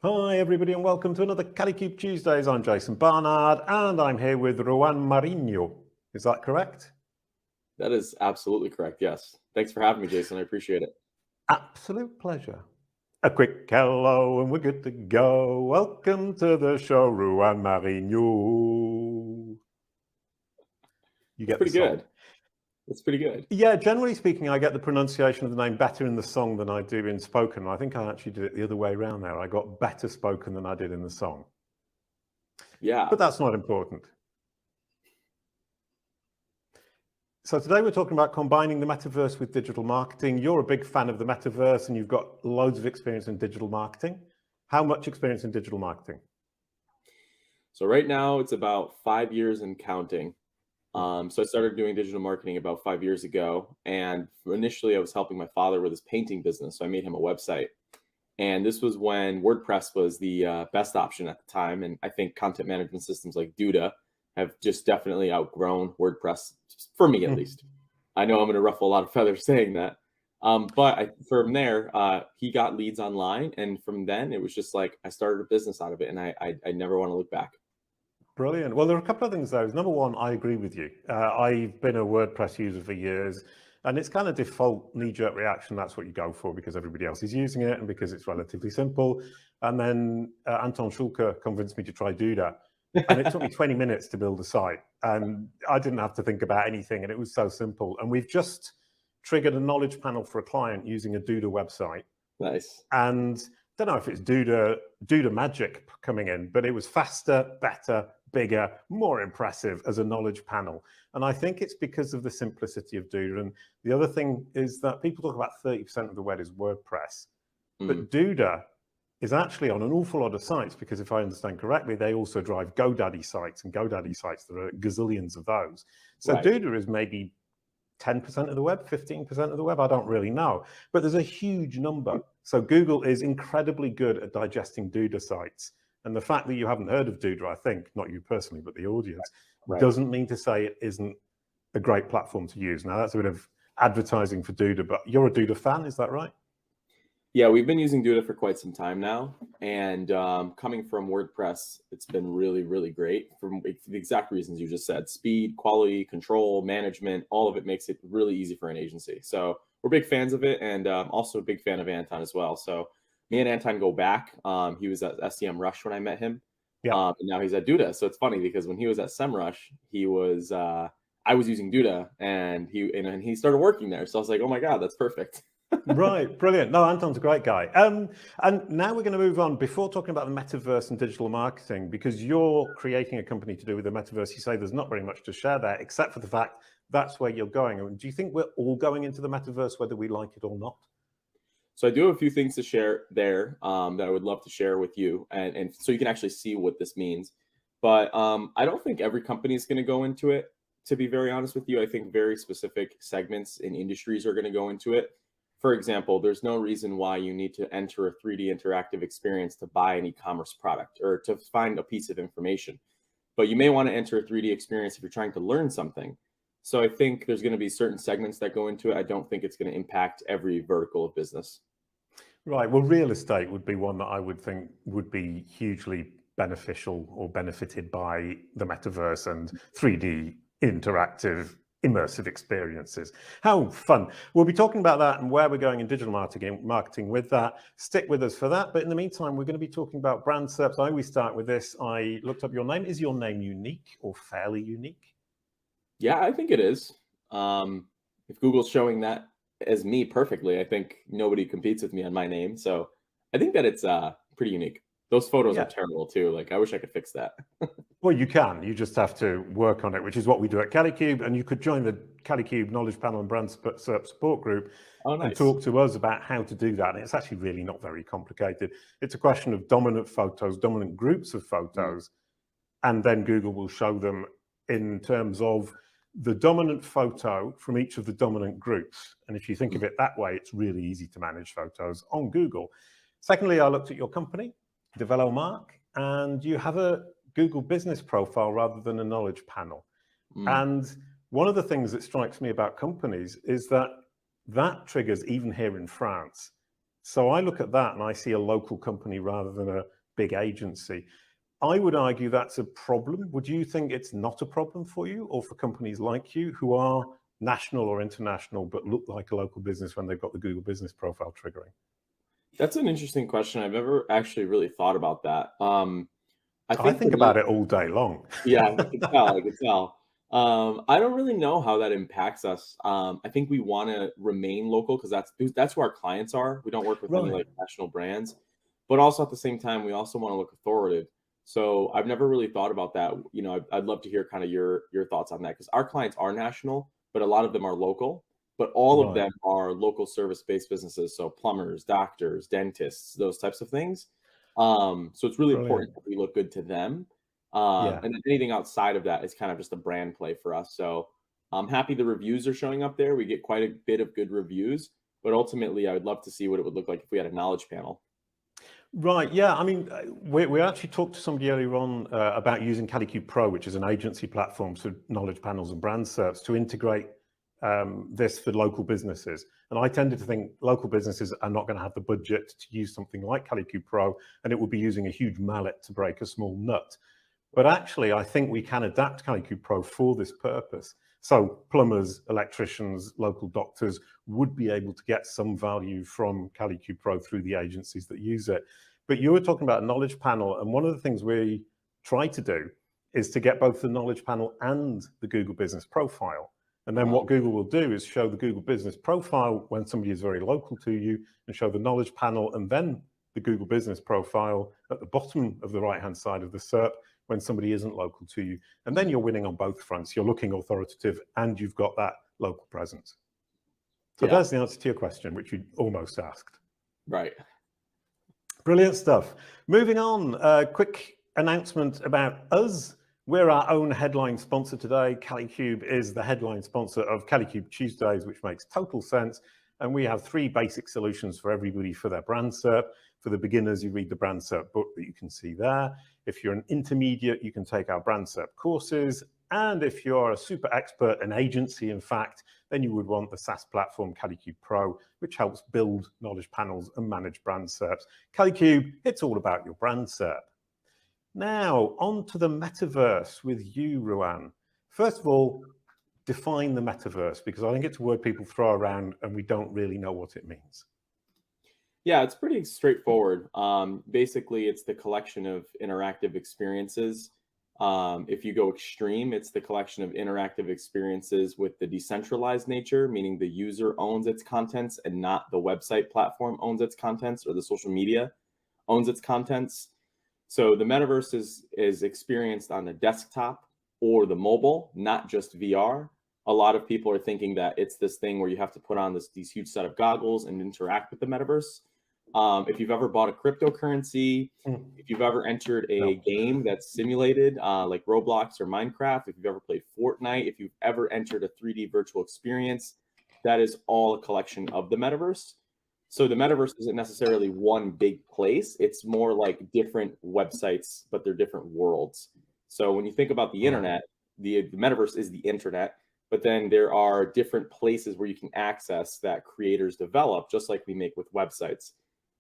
Hi everybody and welcome to another Kalicube Tuesdays. I'm Jason Barnard and I'm here with Ruan Marinho. Is that correct? That is absolutely correct, yes. Thanks for having me, Jason. I appreciate it. Absolute pleasure. A quick hello and we're good to go. Welcome to the show, Ruan Marinho. You get pretty good. It's pretty good. Yeah, generally speaking, I get the pronunciation of the name better in the song than I do in spoken. I think I actually did it the other way around there. I got better spoken than I did in the song. Yeah. But that's not important. So today we're talking about combining the metaverse with digital marketing. You're a big fan of the metaverse and you've got loads of experience in digital marketing. How much experience in digital marketing? So right now it's about 5 years and counting. So I started doing digital marketing about 5 years ago. And initially I was helping my father with his painting business. So I made him a website. And this was when WordPress was the best option at the time. And I think content management systems like Duda have just definitely outgrown WordPress, for me at least. I know I'm going to ruffle a lot of feathers saying that. From there, he got leads online. And from then, it was just like I started a business out of it. And I never want to look back. Brilliant. Well, there are a couple of things though. Number one, I agree with you. I've been a WordPress user for years. And it's kind of default knee-jerk reaction. That's what you go for because everybody else is using it and because it's relatively simple. And then Anton Schulke convinced me to try Duda. And it took me 20 minutes to build a site. And I didn't have to think about anything. And it was so simple. And we've just triggered a knowledge panel for a client using a Duda website. Nice. And I don't know if it's Duda magic coming in, but it was faster, better, bigger, more impressive as a knowledge panel. And I think it's because of the simplicity of Duda. And the other thing is that people talk about 30% of the web is WordPress, but Duda is actually on an awful lot of sites because if I understand correctly, they also drive GoDaddy sites and GoDaddy sites, there are gazillions of those. So right. Duda is maybe 10% of the web, 15% of the web, I don't really know, but there's a huge number. So Google is incredibly good at digesting Duda sites. And the fact that you haven't heard of Duda, I think, not you personally, but the audience, doesn't mean to say it isn't a great platform to use. Now, that's a bit of advertising for Duda, but you're a Duda fan, is that right? Yeah, we've been using Duda for quite some time now. And coming from WordPress, it's been really, really great for the exact reasons you just said. Speed, quality, control, management, all of it makes it really easy for an agency. So we're big fans of it, and also a big fan of Anton as well. So me and Anton go back. He was at SEMrush when I met him. Yeah. And now he's at Duda. So it's funny because when he was at SEMrush, he was I was using Duda, and he started working there. So I was like, oh my God, that's perfect. Right, brilliant. No, Anton's a great guy. And now we're going to move on. Before talking about the metaverse and digital marketing, because you're creating a company to do with the metaverse, you say there's not very much to share there, except for the fact that's where you're going. And do you think we're all going into the metaverse, whether we like it or not? So I do have a few things to share there that I would love to share with you, and so you can actually see what this means. But I don't think every company is going to go into it, to be very honest with you. I think very specific segments and industries are going to go into it. For example, there's no reason why you need to enter a 3D interactive experience to buy an e-commerce product or to find a piece of information. But you may want to enter a 3D experience if you're trying to learn something. So I think there's going to be certain segments that go into it. I don't think it's going to impact every vertical of business. Right. Well, real estate would be one that I would think would be hugely beneficial or benefited by the metaverse and 3D interactive immersive experiences. How fun. We'll be talking about that and where we're going in digital marketing with that. Stick with us for that. But in the meantime, we're going to be talking about brand SERPs. I always start with this. I looked up your name. Is your name unique or fairly unique? Yeah, I think it is. If Google's showing that as me perfectly, I think nobody competes with me on my name. So I think that it's pretty unique. Those photos are terrible too. Like, I wish I could fix that. Well, you can. You just have to work on it, which is what we do at Kalicube. And you could join the Kalicube Knowledge Panel and Brand SERP Support Group and talk to us about how to do that. And it's actually really not very complicated. It's a question of dominant photos, dominant groups of photos, and then Google will show them in terms of the dominant photo from each of the dominant groups. And if you think of it that way, it's really easy to manage photos on Google. Secondly, I looked at your company, Develomark, and you have a Google business profile rather than a knowledge panel. And one of the things that strikes me about companies is that triggers, even here in France, So I look at that and I see a local company rather than a big agency. I would argue that's a problem. Would you think it's not a problem for you or for companies like you who are national or international but look like a local business when they've got the Google Business Profile triggering? That's an interesting question. I've never actually really thought about that. I think about it all day long. Yeah, I can tell. I can tell. I don't really know how that impacts us. I think we want to remain local because that's who our clients are. We don't work with any Right. like national brands, but also at the same time, we also want to look authoritative. So I've never really thought about that. You know, I'd love to hear kind of your thoughts on that because our clients are national, but a lot of them are local. But all of Right. them are local service-based businesses, so plumbers, doctors, dentists, those types of things. So it's really Brilliant. important that we look good to them. Yeah. And then anything outside of that is kind of just a brand play for us. So I'm happy the reviews are showing up there. We get quite a bit of good reviews, but ultimately, I would love to see what it would look like if we had a knowledge panel. Right. Yeah. I mean, we actually talked to somebody earlier on about using Kalicube Pro, which is an agency platform for knowledge panels and brand SERPs to integrate this for local businesses. And I tended to think local businesses are not going to have the budget to use something like Kalicube Pro, and it would be using a huge mallet to break a small nut. But actually, I think we can adapt Kalicube Pro for this purpose. So plumbers, electricians, local doctors would be able to get some value from Kalicube Pro through the agencies that use it. But you were talking about a knowledge panel, and one of the things we try to do is to get both the knowledge panel and the Google Business Profile. And then what Google will do is show the Google Business Profile when somebody is very local to you, and show the knowledge panel and then the Google Business Profile at the bottom of the right-hand side of the SERP when somebody isn't local to you. And then you're winning on both fronts. You're looking authoritative and you've got that local presence. So Yeah. There's the answer to your question, which you almost asked. Right. Brilliant stuff. Moving on, a quick announcement about us. We're our own headline sponsor today. Kalicube is the headline sponsor of Kalicube Tuesdays, which makes total sense. And we have 3 basic solutions for everybody for their brand SERP. For the beginners, you read the brand SERP book that you can see there. If you're an intermediate, you can take our brand SERP courses. And if you're a super expert, an agency, in fact, then you would want the SaaS platform Kalicube Pro, which helps build knowledge panels and manage brand SERPs. Kalicube, it's all about your brand SERP. Now, on to the metaverse with you, Ruan. First of all, define the metaverse, because I think it's a word people throw around and we don't really know what it means. Yeah, it's pretty straightforward. Basically, it's the collection of interactive experiences. If you go extreme, it's the collection of interactive experiences with the decentralized nature, meaning the user owns its contents and not the website platform owns its contents or the social media owns its contents. So the metaverse is experienced on the desktop or the mobile, not just VR. A lot of people are thinking that it's this thing where you have to put on these huge set of goggles and interact with the metaverse. If you've ever bought a cryptocurrency, if you've ever entered a game that's simulated, like Roblox or Minecraft, if you've ever played Fortnite, if you've ever entered a 3D virtual experience, that is all a collection of the metaverse. So the metaverse isn't necessarily one big place. It's more like different websites, but they're different worlds. So when you think about the internet, the metaverse is the internet, but then there are different places where you can access that creators develop, just like we make with websites.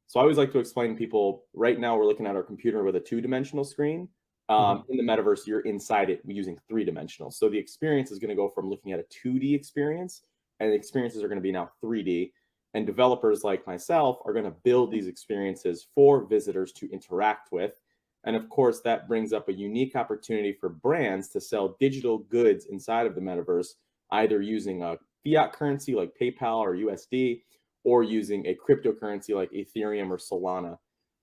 So I always like to explain to people, right now we're looking at our computer with a 2-dimensional screen. In the metaverse, you're inside it using 3-dimensional. So the experience is going to go from looking at a 2D experience, and the experiences are going to be now 3D. And developers like myself are going to build these experiences for visitors to interact with. And of course, that brings up a unique opportunity for brands to sell digital goods inside of the metaverse, either using a fiat currency like PayPal or USD, or using a cryptocurrency like Ethereum or Solana.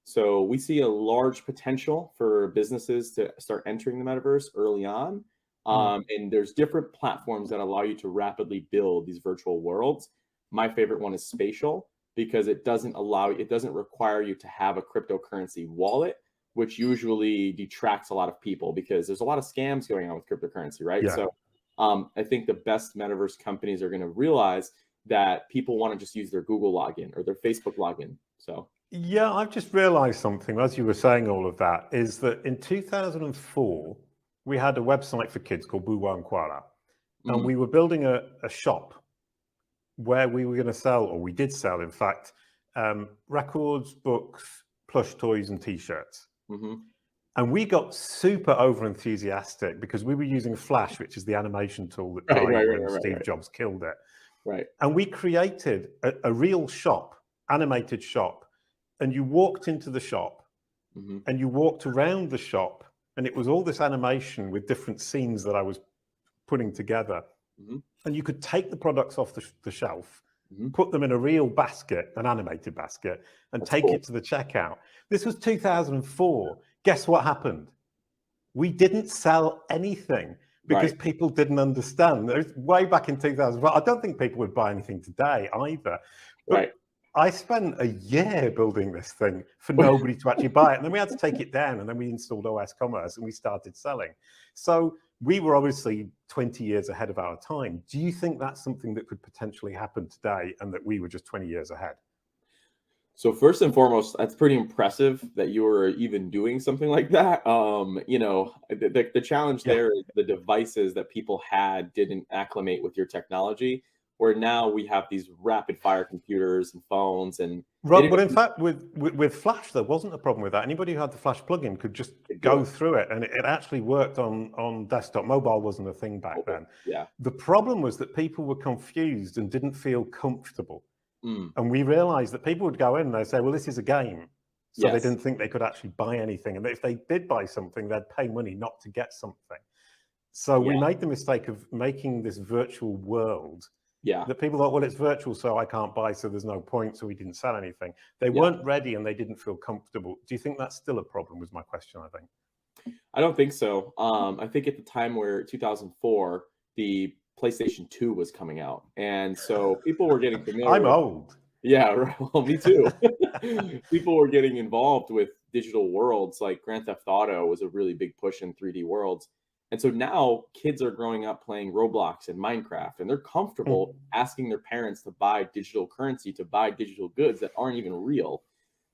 So we see a large potential for businesses to start entering the metaverse early on. And there's different platforms that allow you to rapidly build these virtual worlds. My favorite one is Spatial, because it doesn't require you to have a cryptocurrency wallet, which usually detracts a lot of people because there's a lot of scams going on with cryptocurrency, right? Yeah. So I think the best metaverse companies are going to realize that people want to just use their Google login or their Facebook login. So yeah, I've just realized something as you were saying all of that, is that in 2004, we had a website for kids called Boowa and Kwala. And we were building a shop where we were going to sell, or we did sell, in fact, records, books, plush toys, and T-shirts. Mm-hmm. And we got super over enthusiastic because we were using Flash, which is the animation tool that died when Steve Jobs killed it. Right. And we created a real shop, animated shop. And you walked into the shop and you walked around the shop, and it was all this animation with different scenes that I was putting together. And you could take the products off the shelf, put them in a real basket, an animated basket, and take it to the checkout. This was 2004. Guess what happened? We didn't sell anything because people didn't understand. Way back in 2004, I don't think people would buy anything today either. But I spent a year building this thing for nobody to actually buy it. And then we had to take it down, and then we installed OS Commerce and we started selling. So we were obviously 20 years ahead of our time. Do you think that's something that could potentially happen today, and that we were just 20 years ahead? So first and foremost, that's pretty impressive that you were even doing something like that. You know, the challenge there is the devices that people had didn't acclimate with your technology, where now we have these rapid fire computers and phones. And right, but in fact, with Flash, there wasn't a problem with that. Anybody who had the Flash plugin could just go through it, and it actually worked on desktop. Mobile wasn't a thing back then. Yeah. The problem was that people were confused and didn't feel comfortable. And we realized that people would go in and they'd say, well, this is a game. So they didn't think they could actually buy anything. And if they did buy something, they'd pay money not to get something. So we made the mistake of making this virtual world that people thought, well, it's virtual, so I can't buy, so there's no point. So we didn't sell anything. They weren't ready and they didn't feel comfortable. Do you think that's still a problem, was my question, I think? I don't think so. I think at the time where 2004, the PlayStation 2 was coming out, and so people were getting familiar. I'm old. Yeah, right. Well, me too. People were getting involved with digital worlds, like Grand Theft Auto was a really big push in 3D worlds. And so now kids are growing up playing Roblox and Minecraft, and they're comfortable asking their parents to buy digital currency, to buy digital goods that aren't even real.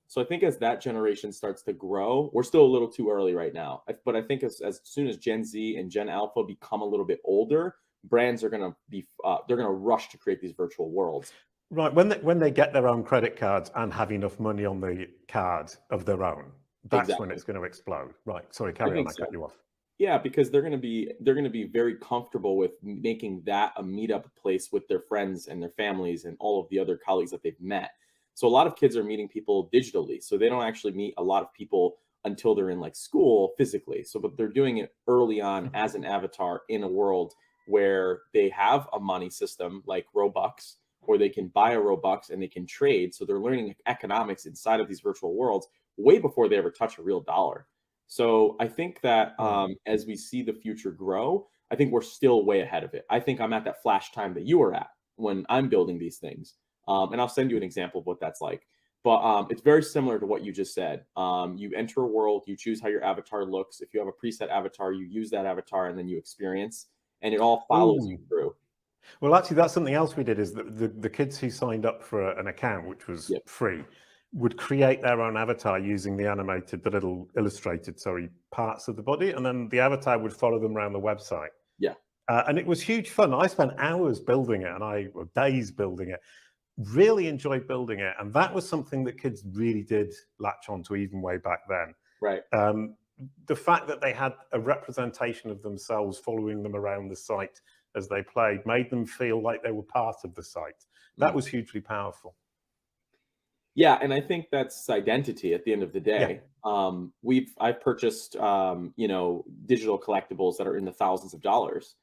So I think as that generation starts to grow, we're still a little too early right now. But I think as soon as Gen Z and Gen Alpha become a little bit older, brands are going to be they're going to rush to create these virtual worlds. Right. When they get their own credit cards and have enough money on the card of their own, that's when it's going to explode. Right. Sorry, carry on. I cut you off. Yeah, because they're going to be very comfortable with making that a meetup place with their friends and their families and all of the other colleagues that they've met. So a lot of kids are meeting people digitally. So they don't actually meet a lot of people until they're in like school physically. So but they're doing it early on as an avatar in a world where they have a money system like Robux, or they can buy a Robux and they can trade. So they're learning economics inside of these virtual worlds way before they ever touch a real dollar. So I think that as we see the future grow, I think we're still way ahead of it. I think I'm at that flash time that you were at when I'm building these things. And I'll send you an example of what that's like. But it's very similar to what you just said. You enter a world, you choose how your avatar looks. If you have a preset avatar, you use that avatar and then you experience. And it all follows you through. Well, actually, that's something else we did, is that the kids who signed up for an account, which was free, would create their own avatar using the little illustrated, parts of the body. And then the avatar would follow them around the website. Yeah. And it was huge fun. I spent hours building it or days building it. Really enjoyed building it. And that was something that kids really did latch onto even way back then. Right. The fact that they had a representation of themselves following them around the site as they played made them feel like they were part of the site. That was hugely powerful. Yeah, and I think that's identity at the end of the day. I've purchased digital collectibles that are in the thousands of dollars.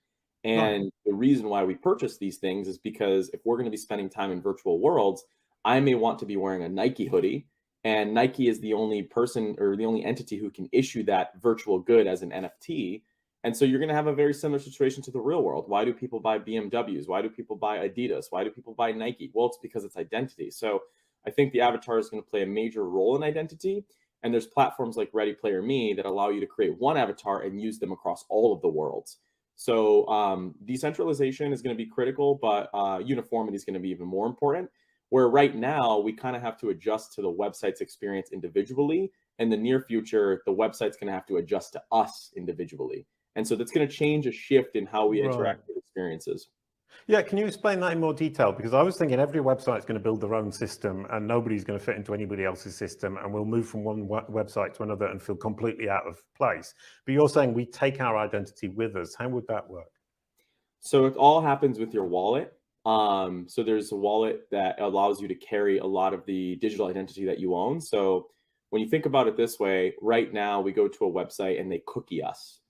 And the reason why we purchase these things is because if we're going to be spending time in virtual worlds, I may want to be wearing a Nike hoodie, and Nike is the only person or the only entity who can issue that virtual good as an NFT. And so you're going to have a very similar situation to the real world. Why do people buy BMWs? Why do people buy Adidas? Why do people buy Nike? Well, it's because it's identity. So I think the avatar is going to play a major role in identity. And there's platforms like Ready Player Me that allow you to create one avatar and use them across all of the worlds. So decentralization is going to be critical, but uniformity is going to be even more important. Where right now we kind of have to adjust to the website's experience individually. In the near future, the website's going to have to adjust to us individually. And so that's going to change a shift in how we interact with experiences. Yeah, can you explain that in more detail? Because I was thinking every website's going to build their own system and nobody's going to fit into anybody else's system, and we'll move from one website to another and feel completely out of place. But you're saying we take our identity with us. How would that work? So it all happens with your wallet. So there's a wallet that allows you to carry a lot of the digital identity that you own. So when you think about it this way, right now we go to a website and they cookie us.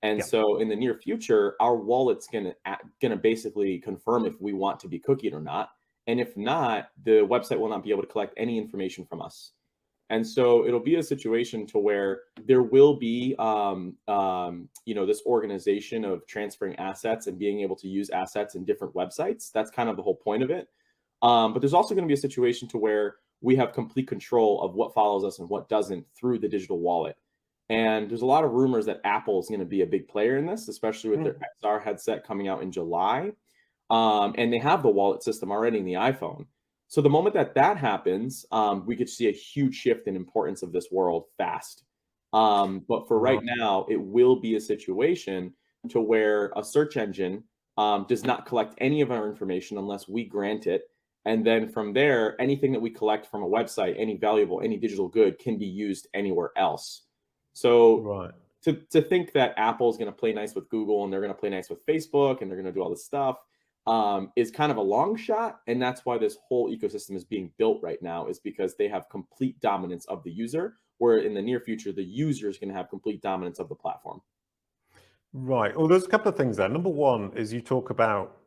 And Yeah. so in the near future, our wallet's gonna basically confirm if we want to be cookied or not. And if not, the website will not be able to collect any information from us. And so it'll be a situation to where there will be, this organization of transferring assets and being able to use assets in different websites. That's kind of the whole point of it. But there's also going to be a situation to where we have complete control of what follows us and what doesn't through the digital wallet. And there's a lot of rumors that Apple is going to be a big player in this, especially with their XR headset coming out in July. And they have the wallet system already in the iPhone. So the moment that that happens, we could see a huge shift in importance of this world fast. But for right now, it will be a situation to where a search engine does not collect any of our information unless we grant it. And then from there, anything that we collect from a website, any valuable, any digital good can be used anywhere else. So Right. to think that Apple is going to play nice with Google and they're going to play nice with Facebook and they're going to do all this stuff is kind of a long shot. And that's why this whole ecosystem is being built right now, is because they have complete dominance of the user, where in the near future, the user is going to have complete dominance of the platform. Right. Well, there's a couple of things there. Number one is you talk about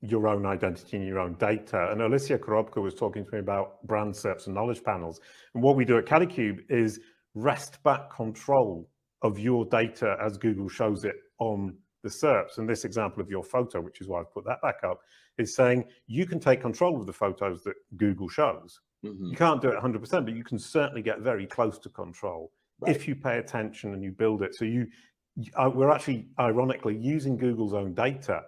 your own identity and your own data. And Alicia Korobka was talking to me about brand SERPs and knowledge panels. And what we do at Kalicube is rest back control of your data as Google shows it on the SERPs. And this example of your photo, which is why I've put that back up, is saying you can take control of the photos that Google shows. You can't do it 100%, but you can certainly get very close to control if you pay attention and you build it. So we're actually ironically using Google's own data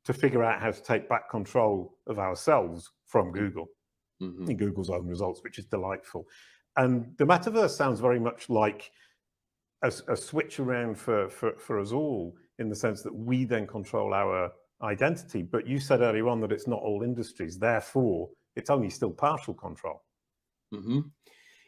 to figure out how to take back control of ourselves from Google in Google's own results, which is delightful. And the metaverse sounds very much like a switch around for us all, in the sense that we then control our identity. But you said earlier on that it's not all industries, therefore it's only still partial control.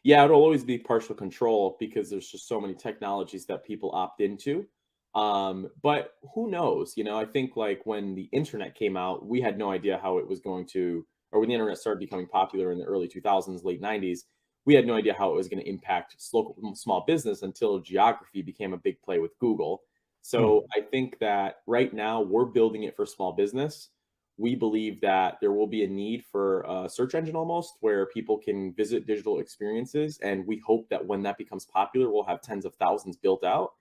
Yeah, it'll always be partial control because there's just so many technologies that people opt into. But who knows? I think like when the internet came out, we had no idea how it was going to, or when the internet started becoming popular in the early 2000s, late 90s, we had no idea how it was going to impact local small business until geography became a big play with Google. So I think that right now we're building it for small business. We believe that there will be a need for a search engine almost where people can visit digital experiences. And we hope that when that becomes popular, we'll have tens of thousands built out.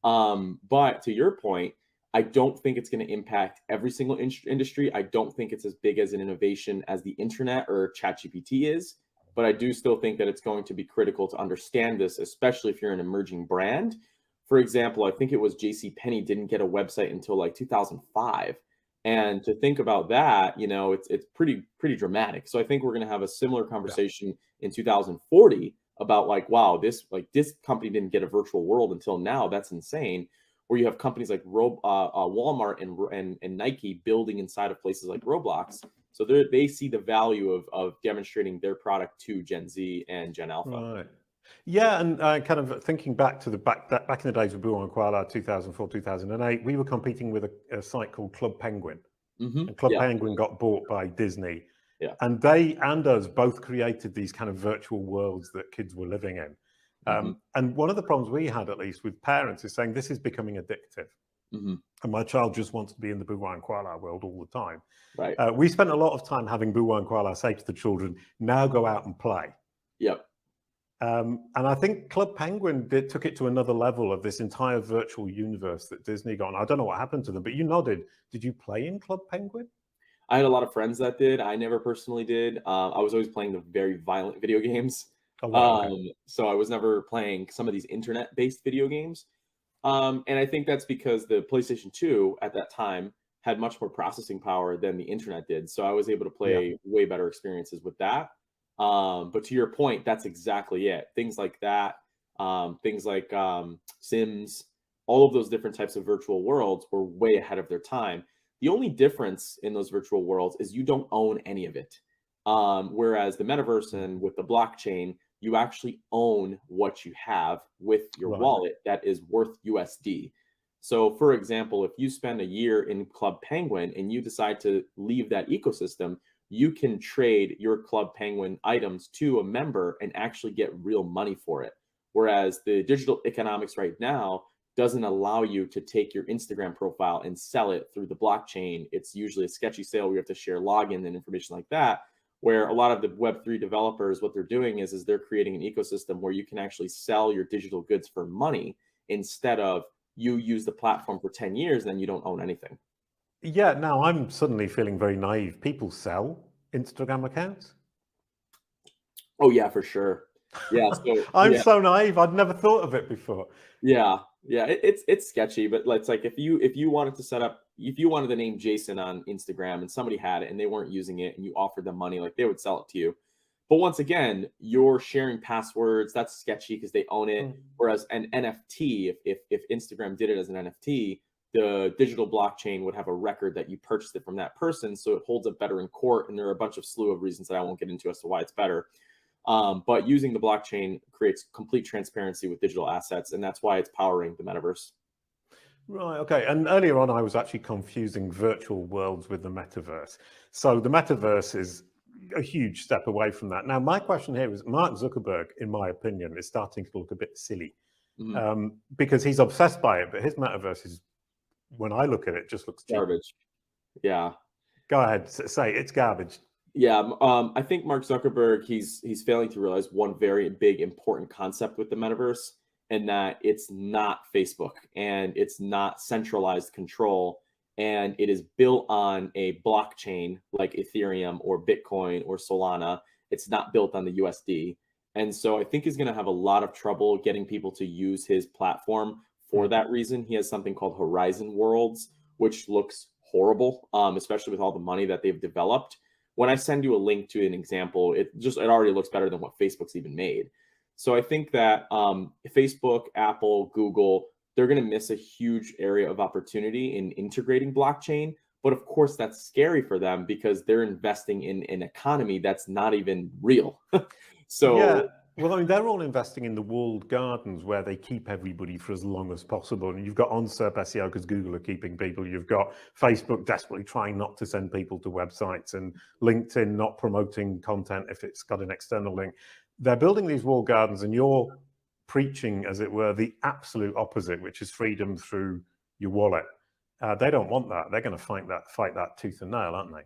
But to your point, I don't think it's going to impact every single industry. I don't think it's as big as an innovation as the internet or ChatGPT is. But I do still think that it's going to be critical to understand this, especially if you're an emerging brand. For example, I think it was JCPenney didn't get a website until like 2005. And to think about that, it's pretty dramatic. So I think we're going to have a similar conversation in 2040 about like, wow, this company didn't get a virtual world until now. That's insane. Where you have companies like Walmart and Nike building inside of places like Roblox. So they see the value of demonstrating their product to Gen Z and Gen Alpha. Right. Yeah, and kind of thinking back to back in the days of Boowa and Kwala, 2004, 2008, we were competing with a site called Club Penguin. And Club Penguin got bought by Disney. Yeah. And they and us both created these kind of virtual worlds that kids were living in. And one of the problems we had, at least with parents, is saying this is becoming addictive. And my child just wants to be in the Boowa and Kwala world all the time. Right. We spent a lot of time having Boowa and Kwala say to the children, now go out and play. Yep. And I think Club Penguin took it to another level of this entire virtual universe that Disney got. And I don't know what happened to them, but you nodded. Did you play in Club Penguin? I had a lot of friends that did. I never personally did. I was always playing the very violent video games. So I was never playing some of these internet-based video games. And I think that's because the PlayStation 2 at that time had much more processing power than the internet did. So I was able to play way better experiences with that. But to your point, that's exactly it. Things like that, things like Sims, all of those different types of virtual worlds were way ahead of their time. The only difference in those virtual worlds is you don't own any of it. Whereas the metaverse and with the blockchain, you actually own what you have with your wallet that is worth USD. So, for example, if you spend a year in Club Penguin and you decide to leave that ecosystem, you can trade your Club Penguin items to a member and actually get real money for it. Whereas the digital economics right now doesn't allow you to take your Instagram profile and sell it through the blockchain. It's usually a sketchy sale where you have to share login and information like that. Where a lot of the Web3 developers, what they're doing is they're creating an ecosystem where you can actually sell your digital goods for money instead of you use the platform for 10 years and then you don't own anything. Yeah, now I'm suddenly feeling very naive. People sell Instagram accounts? Oh yeah, for sure. Yeah, so I'm so naive. I'd never thought of it before. Yeah, it's sketchy, but it's like if you wanted to set up, if you wanted the name Jason on Instagram and somebody had it and they weren't using it and you offered them money, like they would sell it to you. But once again, you're sharing passwords. That's sketchy because they own it. Whereas an NFT, if Instagram did it as an NFT, the digital blockchain would have a record that you purchased it from that person, so it holds up better in court. And there are a bunch of slew of reasons that I won't get into as to why it's better. But using the blockchain creates complete transparency with digital assets, and that's why it's powering the metaverse. Right, okay. And earlier on, I was actually confusing virtual worlds with the metaverse. So the metaverse is a huge step away from that. Now, my question here is, Mark Zuckerberg, in my opinion, is starting to look a bit silly because he's obsessed by it, but his metaverse is, when I look at it, just looks cheap. Garbage. Yeah. Go ahead, say it's garbage. Yeah, I think Mark Zuckerberg, he's failing to realize one very big important concept with the metaverse, and that it's not Facebook and it's not centralized control, and it is built on a blockchain like Ethereum or Bitcoin or Solana. It's not built on the USD. And so I think he's going to have a lot of trouble getting people to use his platform for that reason. He has something called Horizon Worlds, which looks horrible, especially with all the money that they've developed. When I send you a link to an example, it already looks better than what Facebook's even made. So I think that Facebook, Apple, Google, they're going to miss a huge area of opportunity in integrating blockchain. But of course, that's scary for them because they're investing in an economy that's not even real. So yeah. Well, I mean, they're all investing in the walled gardens where they keep everybody for as long as possible. And you've got on SERP SEO because Google are keeping people. You've got Facebook desperately trying not to send people to websites, and LinkedIn not promoting content if it's got an external link. They're building these walled gardens, and you're preaching, as it were, the absolute opposite, which is freedom through your wallet. They don't want that. They're going to fight that tooth and nail, aren't they?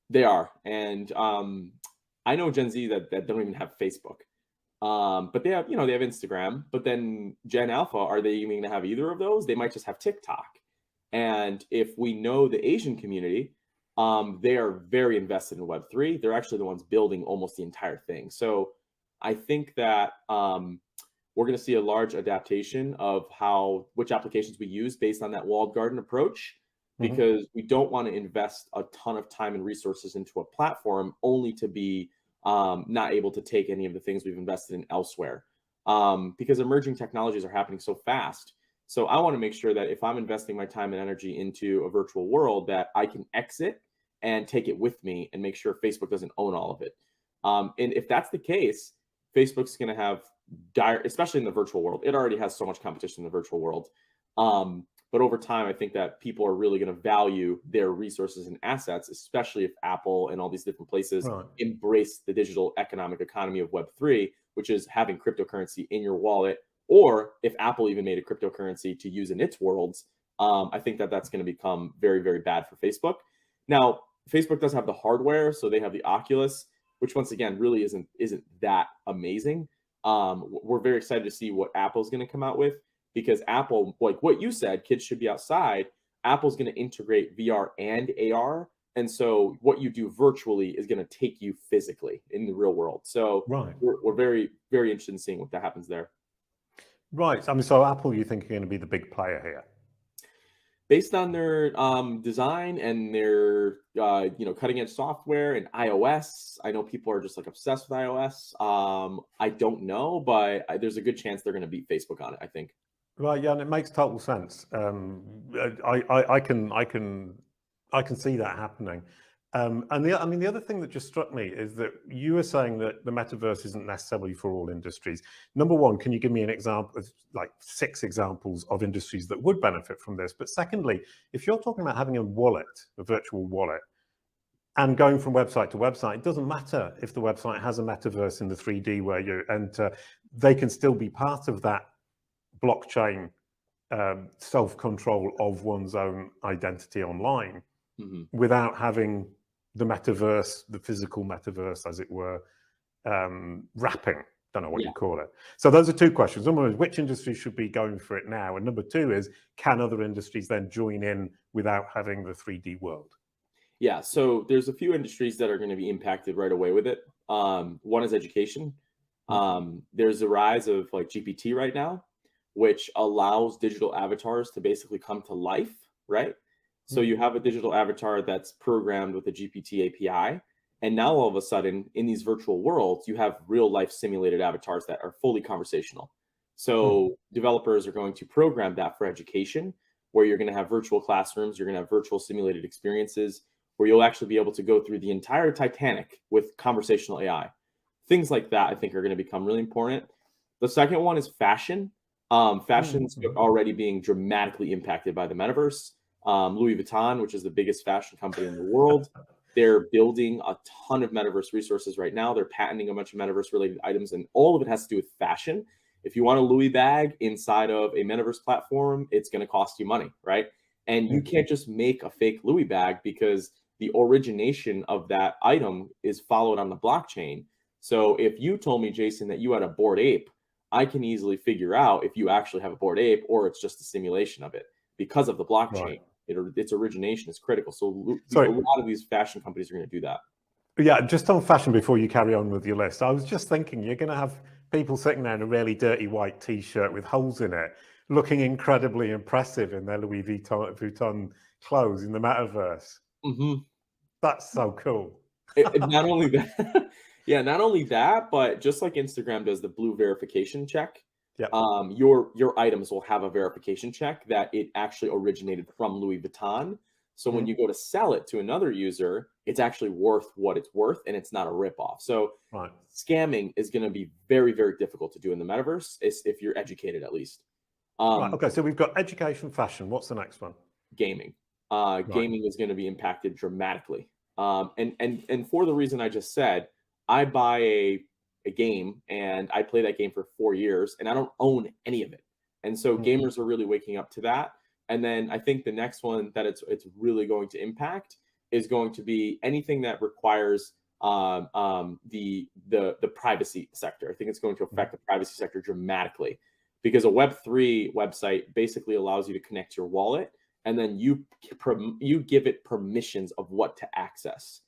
They are. And I know Gen Z that don't even have Facebook. But they have Instagram, but then Gen Alpha, are they even going to have either of those? They might just have TikTok. And if we know the Asian community, they are very invested in Web3. They're actually the ones building almost the entire thing. So I think that we're going to see a large adaptation of which applications we use based on that walled garden approach, because we don't want to invest a ton of time and resources into a platform only to be not able to take any of the things we've invested in elsewhere, because emerging technologies are happening so fast. So I want to make sure that if I'm investing my time and energy into a virtual world, that I can exit and take it with me and make sure Facebook doesn't own all of it. And if that's the case, Facebook's going to have especially in the virtual world. It already has so much competition in the virtual world. But over time, I think that people are really going to value their resources and assets, especially if Apple and all these different places embrace the digital economic economy of Web3, which is having cryptocurrency in your wallet, or if Apple even made a cryptocurrency to use in its worlds. I think that that's going to become very, very bad for Facebook. Now, Facebook does have the hardware, so they have the Oculus, which once again really isn't that amazing. We're very excited to see what Apple's going to come out with, because Apple, like what you said, kids should be outside. Apple's going to integrate VR and AR. And so what you do virtually is going to take you physically in the real world. So we're very, very interested in seeing what that happens there. Right. I mean, so Apple, you think, are going to be the big player here? Based on their design and their cutting edge software and iOS, I know people are just like obsessed with iOS. I don't know, but there's a good chance they're going to beat Facebook on it, I think. Right. Yeah, and it makes total sense. I can I can see that happening. And the other thing that just struck me is that you were saying that the metaverse isn't necessarily for all industries. Number one, can you give me an example of like 6 examples of industries that would benefit from this? But secondly, if you're talking about having a wallet, a virtual wallet, and going from website to website, it doesn't matter if the website has a metaverse in the 3D where you enter, they can still be part of that blockchain self-control of one's own identity online without having the metaverse, the physical metaverse, as it were, wrapping. Don't know what you call it. So those are 2 questions. Number 1 is which industry should be going for it now? And number 2 is, can other industries then join in without having the 3D world? Yeah, so there's a few industries that are going to be impacted right away with it. One is education. There's a rise of like GPT right now, which allows digital avatars to basically come to life, right? So you have a digital avatar that's programmed with a GPT API. And now all of a sudden in these virtual worlds, you have real life simulated avatars that are fully conversational. So developers are going to program that for education, where you're going to have virtual classrooms, you're going to have virtual simulated experiences, where you'll actually be able to go through the entire Titanic with conversational AI. Things like that, I think, are going to become really important. The second one is fashion. Fashion's already being dramatically impacted by the metaverse. Louis Vuitton, which is the biggest fashion company in the world, they're building a ton of metaverse resources right now. They're patenting a bunch of metaverse related items, and all of it has to do with fashion. If you want a Louis bag inside of a metaverse platform, it's going to cost you money, right? And you can't just make a fake Louis bag, because the origination of that item is followed on the blockchain. So if you told me, Jason, that you had a Bored Ape, I can easily figure out if you actually have a Bored Ape or it's just a simulation of it, because of the blockchain. Right. Its origination is critical. So a lot of these fashion companies are going to do that. Yeah, just on fashion before you carry on with your list, I was just thinking you're going to have people sitting there in a really dirty white T-shirt with holes in it, looking incredibly impressive in their Louis Vuitton clothes in the metaverse. That's so cool. Not only that, not only that, but just like Instagram does the blue verification check, your items will have a verification check that it actually originated from Louis Vuitton. So when you go to sell it to another user, it's actually worth what it's worth, and it's not a ripoff. So scamming is going to be very, very difficult to do in the metaverse, if you're educated at least. Okay, so we've got education, fashion. What's the next one? Gaming. Gaming is going to be impacted dramatically. And for the reason I just said, I buy a game and I play that game for 4 years and I don't own any of it. And so gamers are really waking up to that. And then I think the next one that it's really going to impact is going to be anything that requires the privacy sector. I think it's going to affect the privacy sector dramatically, because a Web3 website basically allows you to connect your wallet, and then you give it permissions of what to access.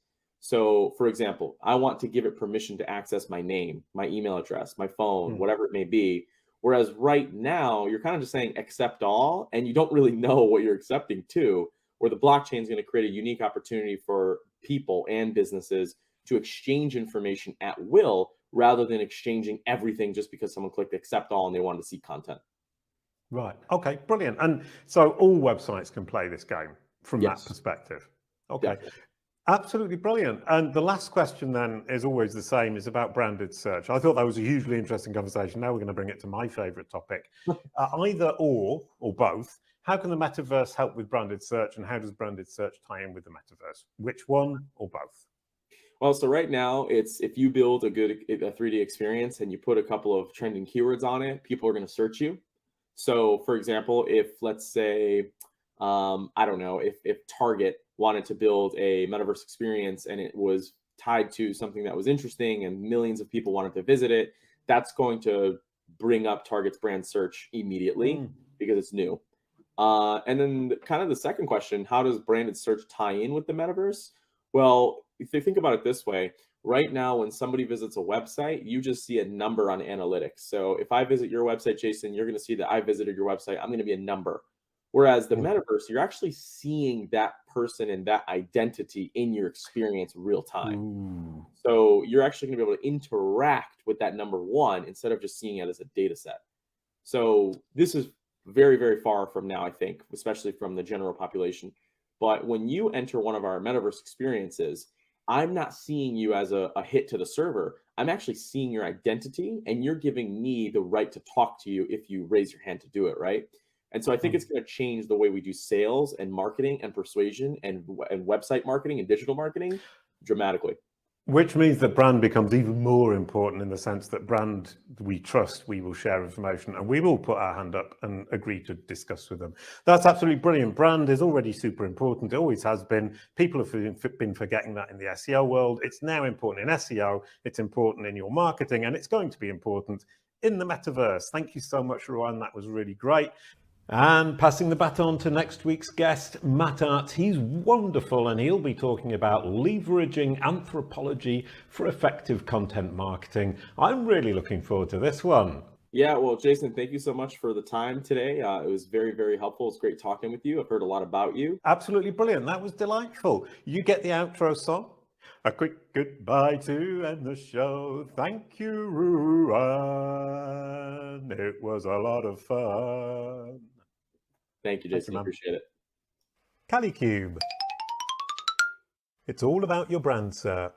So, for example, I want to give it permission to access my name, my email address, my phone, whatever it may be. Whereas right now, you're kind of just saying accept all, and you don't really know what you're accepting to, where the blockchain is going to create a unique opportunity for people and businesses to exchange information at will, rather than exchanging everything just because someone clicked accept all and they wanted to see content. Right. Okay, brilliant. And so all websites can play this game from that perspective. Okay. Definitely. Absolutely brilliant. And the last question then is always the same, is about branded search. I thought that was a hugely interesting conversation. Now we're going to bring it to my favorite topic. Either or both, how can the metaverse help with branded search, and how does branded search tie in with the metaverse? Which one or both? Well, so right now, it's if you build a 3D experience and you put a couple of trending keywords on it, people are going to search you. So, for example, if let's say, I don't know, if Target wanted to build a metaverse experience and it was tied to something that was interesting and millions of people wanted to visit it, that's going to bring up Target's brand search immediately because it's new. And then kind of the second question, how does branded search tie in with the metaverse? Well, if you think about it this way, right now, when somebody visits a website, you just see a number on analytics. So if I visit your website, Jason, you're going to see that I visited your website. I'm going to be a number. Whereas the metaverse, you're actually seeing that person and that identity in your experience real time. So you're actually going to be able to interact with that number one instead of just seeing it as a data set. So this is very, very far from now, I think, especially from the general population. But when you enter one of our metaverse experiences, I'm not seeing you as a hit to the server. I'm actually seeing your identity, and you're giving me the right to talk to you if you raise your hand to do it, right? And so I think it's going to change the way we do sales and marketing and persuasion and website marketing and digital marketing dramatically. Which means that brand becomes even more important in the sense that brand we trust, we will share information, and we will put our hand up and agree to discuss with them. That's absolutely brilliant. Brand is already super important. It always has been. People have been forgetting that in the SEO world. It's now important in SEO. It's important in your marketing, and it's going to be important in the metaverse. Thank you so much, Ruan. That was really great. And passing the baton to next week's guest, Matt Artz. He's wonderful, and he'll be talking about leveraging anthropology for effective content marketing. I'm really looking forward to this one. Yeah, well, Jason, thank you so much for the time today. It was very, very helpful. It's great talking with you. I've heard a lot about you. Absolutely brilliant. That was delightful. You get the outro song. A quick goodbye to end the show. Thank you, Ruan. It was a lot of fun. Thank you, Jason. Appreciate it. Kalicube. It's all about your brand, SERP.